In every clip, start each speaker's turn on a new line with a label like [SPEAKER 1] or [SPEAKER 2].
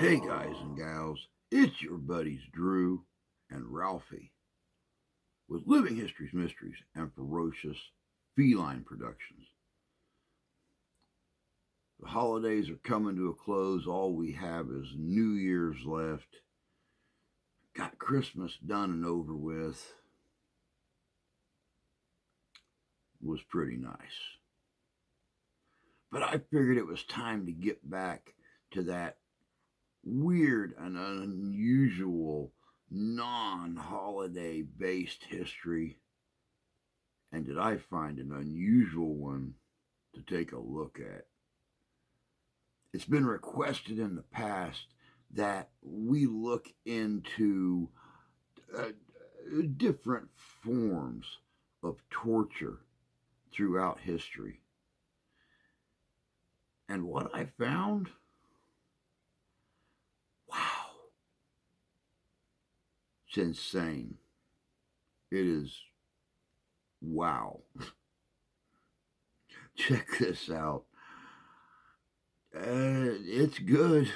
[SPEAKER 1] Hey guys and gals, it's your buddies Drew and Ralphie with Living History's Mysteries and Ferocious Feline Productions. The holidays are coming to a close. All we have is New Year's left. Got Christmas done and over with. It was pretty nice. But I figured it was time to get back to that weird and unusual non-holiday based history. And did I find an unusual one to take a look at? It's been requested in the past that we look into different forms of torture throughout history. And what I found, wow, it's insane. It is wow. Check this out. It's good.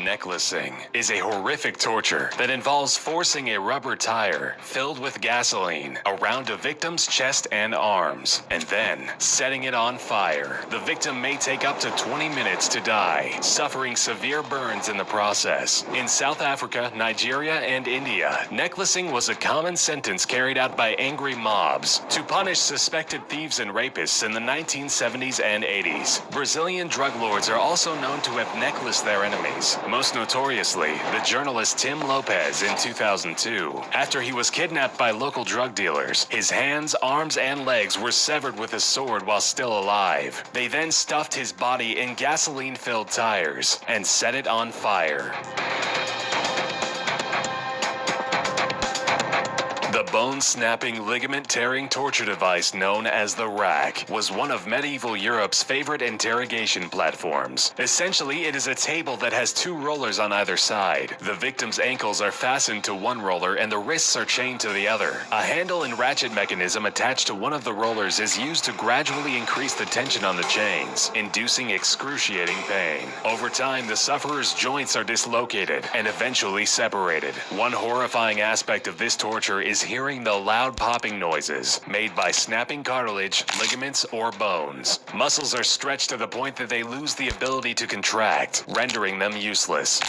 [SPEAKER 2] Necklacing is a horrific torture that involves forcing a rubber tire filled with gasoline around a victim's chest and arms, and then setting it on fire. The victim may take up to 20 minutes to die, suffering severe burns in the process. In South Africa, Nigeria, and India, necklacing was a common sentence carried out by angry mobs to punish suspected thieves and rapists in the 1970s and 80s. Brazilian drug lords are also known to have necklaced their enemies. Most notoriously, the journalist Tim Lopez in 2002. After he was kidnapped by local drug dealers, his hands, arms, and legs were severed with a sword while still alive. They then stuffed his body in gasoline-filled tires and set it on fire. The bone-snapping, ligament-tearing torture device known as the rack was one of medieval Europe's favorite interrogation platforms. Essentially, it is a table that has two rollers on either side. The victim's ankles are fastened to one roller and the wrists are chained to the other. A handle and ratchet mechanism attached to one of the rollers is used to gradually increase the tension on the chains, inducing excruciating pain. Over time, the sufferer's joints are dislocated and eventually separated. One horrifying aspect of this torture is hearing the loud popping noises made by snapping cartilage, ligaments, or bones. Muscles are stretched to the point that they lose the ability to contract, rendering them useless.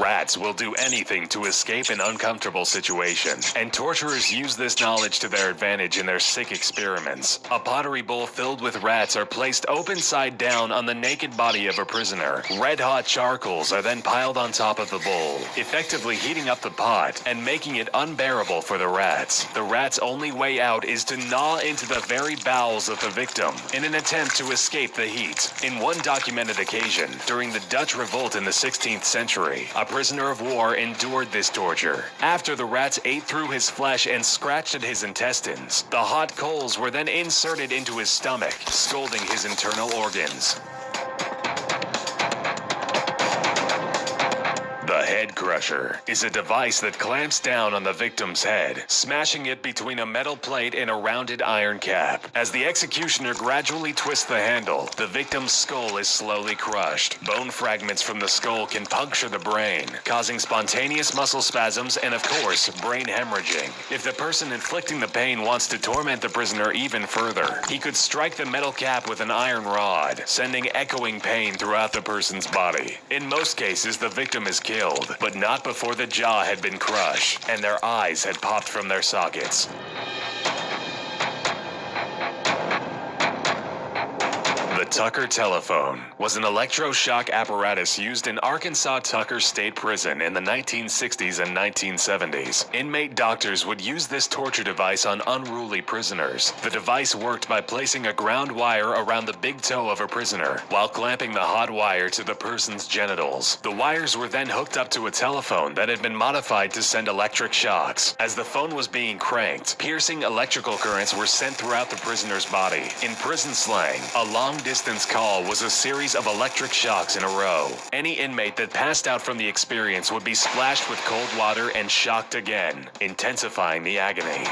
[SPEAKER 2] Rats will do anything to escape an uncomfortable situation, and torturers use this knowledge to their advantage in their sick experiments. A pottery bowl filled with rats are placed open side down on the naked body of a prisoner. Red-hot charcoals are then piled on top of the bowl, effectively heating up the pot and making it unbearable for the rats. The rats' only way out is to gnaw into the very bowels of the victim in an attempt to escape the heat. In one documented occasion, during the Dutch revolt in the 16th century, a prisoner of war endured this torture. After the rats ate through his flesh and scratched at his intestines, the hot coals were then inserted into his stomach, scalding his internal organs. The head crusher is a device that clamps down on the victim's head, smashing it between a metal plate and a rounded iron cap. As the executioner gradually twists the handle, the victim's skull is slowly crushed. Bone fragments from the skull can puncture the brain, causing spontaneous muscle spasms and, of course, brain hemorrhaging. If the person inflicting the pain wants to torment the prisoner even further, he could strike the metal cap with an iron rod, sending echoing pain throughout the person's body. In most cases, the victim is killed, but not before the jaw had been crushed and their eyes had popped from their sockets. The Tucker telephone was an electroshock apparatus used in Arkansas Tucker State Prison in the 1960s and 1970s. Inmate doctors would use this torture device on unruly prisoners. The device worked by placing a ground wire around the big toe of a prisoner while clamping the hot wire to the person's genitals. The wires were then hooked up to a telephone that had been modified to send electric shocks. As the phone was being cranked, piercing electrical currents were sent throughout the prisoner's body. In prison slang, a long-distance call was a series of electric shocks in a row. Any inmate that passed out from the experience would be splashed with cold water and shocked again, intensifying the agony.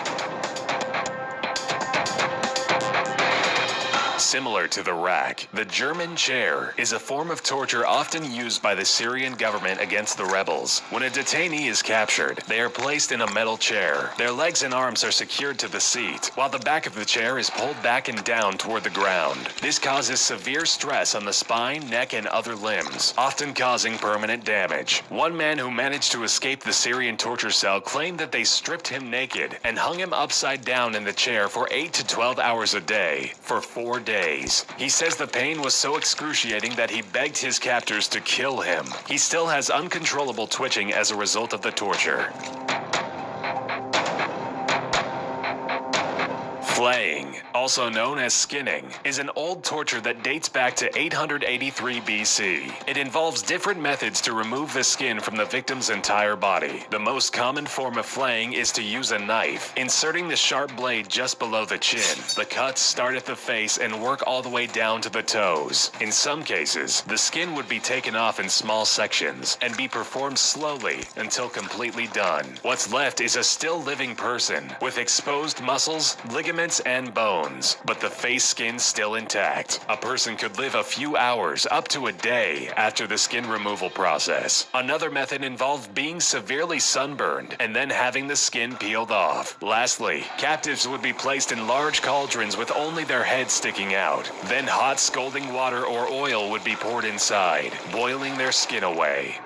[SPEAKER 2] Similar to the rack, the German chair is a form of torture often used by the Syrian government against the rebels. When a detainee is captured, they are placed in a metal chair. Their legs and arms are secured to the seat, while the back of the chair is pulled back and down toward the ground. This causes severe stress on the spine, neck, and other limbs, often causing permanent damage. One man who managed to escape the Syrian torture cell claimed that they stripped him naked and hung him upside down in the chair for 8 to 12 hours a day for 4 days. He says the pain was so excruciating that he begged his captors to kill him. He still has uncontrollable twitching as a result of the torture. Flaying, also known as skinning, is an old torture that dates back to 883 BC. It involves different methods to remove the skin from the victim's entire body. The most common form of flaying is to use a knife, inserting the sharp blade just below the chin. The cuts start at the face and work all the way down to the toes. In some cases, the skin would be taken off in small sections and be performed slowly until completely done. What's left is a still living person with exposed muscles, ligaments, and bones, but the face skin still intact. A person could live a few hours up to a day after the skin removal process. Another method involved being severely sunburned and then having the skin peeled off. Lastly, captives would be placed in large cauldrons with only their heads sticking out. Then hot scalding water or oil would be poured inside, boiling their skin away.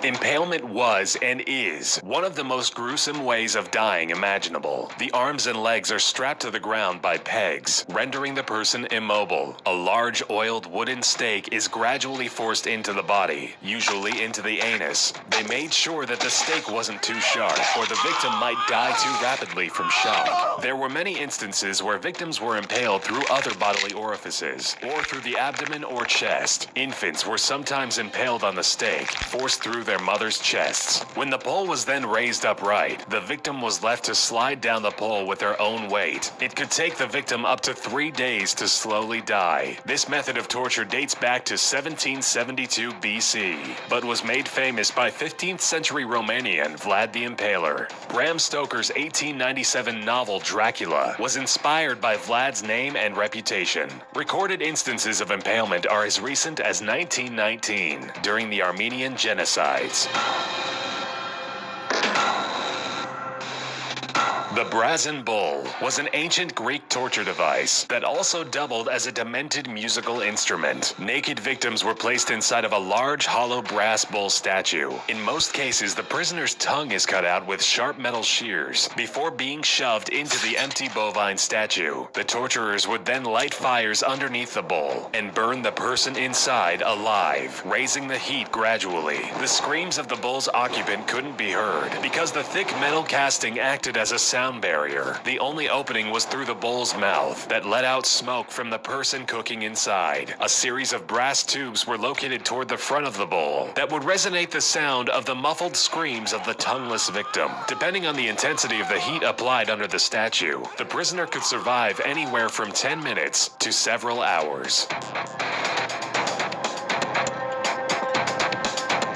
[SPEAKER 2] Impalement was and is one of the most gruesome ways of dying imaginable. The arms and legs are strapped to the ground by pegs, rendering the person immobile. A large oiled wooden stake is gradually forced into the body, usually into the anus. They made sure that the stake wasn't too sharp, or the victim might die too rapidly from shock. There were many instances where victims were impaled through other bodily orifices, or through the abdomen or chest. Infants were sometimes impaled on the stake, forced through their mother's chests. When the pole was then raised upright, the victim was left to slide down the pole with their own weight. It could take the victim up to 3 days to slowly die. This method of torture dates back to 1772 BC, but was made famous by 15th century Romanian Vlad the Impaler. Bram Stoker's 1897 novel Dracula was inspired by Vlad's name and reputation. Recorded instances of impalement are as recent as 1919, during the Armenian genocides. The brazen bull was an ancient Greek torture device that also doubled as a demented musical instrument. Naked victims were placed inside of a large hollow brass bull statue. In most cases, the prisoner's tongue is cut out with sharp metal shears before being shoved into the empty bovine statue. The torturers would then light fires underneath the bull and burn the person inside alive, raising the heat gradually. The screams of the bull's occupant couldn't be heard because the thick metal casting acted as a sound barrier. The only opening was through the bull's mouth that let out smoke from the person cooking inside. A series of brass tubes were located toward the front of the bull that would resonate the sound of the muffled screams of the tongueless victim. Depending on the intensity of the heat applied under the statue, the prisoner could survive anywhere from 10 minutes to several hours.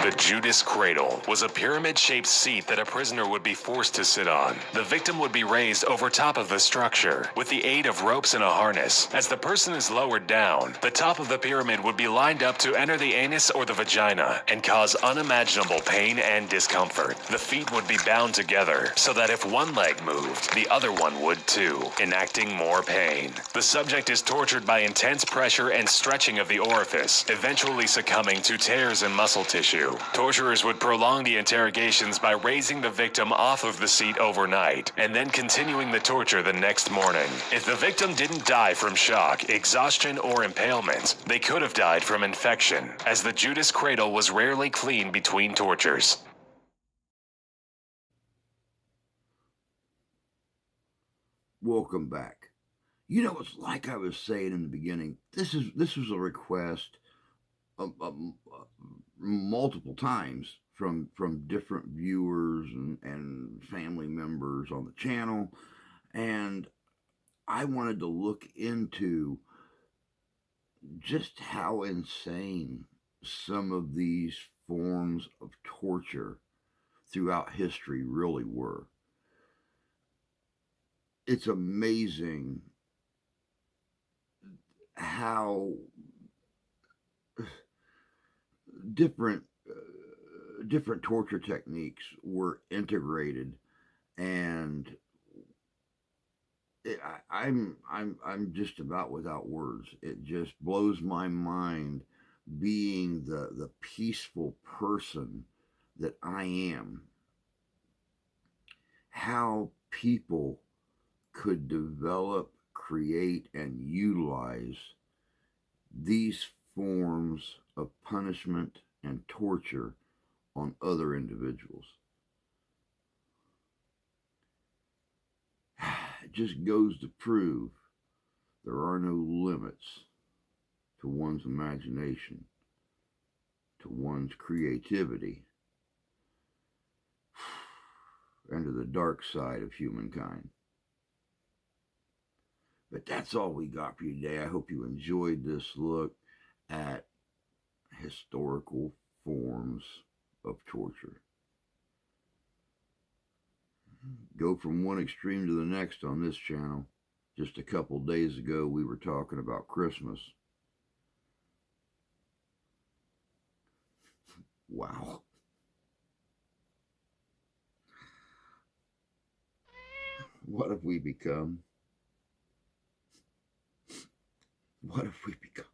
[SPEAKER 2] The Judas cradle was a pyramid-shaped seat that a prisoner would be forced to sit on. The victim would be raised over top of the structure with the aid of ropes and a harness. As the person is lowered down, the top of the pyramid would be lined up to enter the anus or the vagina and cause unimaginable pain and discomfort. The feet would be bound together so that if one leg moved, the other one would too, enacting more pain. The subject is tortured by intense pressure and stretching of the orifice, eventually succumbing to tears in muscle tissue. Torturers would prolong the interrogations by raising the victim off of the seat overnight and then continuing the torture the next morning. If the victim didn't die from shock, exhaustion, or impalement, they could have died from infection, as the Judas cradle was rarely cleaned between tortures.
[SPEAKER 1] Welcome back. You know, it's like I was saying in the beginning. This was a request multiple times from different viewers and family members on the channel, and I wanted to look into just how insane some of these forms of torture throughout history really were. It's amazing how different torture techniques were integrated, and I'm just about without words. It just blows my mind, being the peaceful person that I am, how people could develop, create, and utilize these forms of punishment and torture on other individuals. It just goes to prove there are no limits to one's imagination, to one's creativity, and to the dark side of humankind. But that's all we got for you today. I hope you enjoyed this look at historical forms of torture. Go from one extreme to the next on this channel. Just a couple days ago, we were talking about Christmas. Wow. What have we become? What have we become?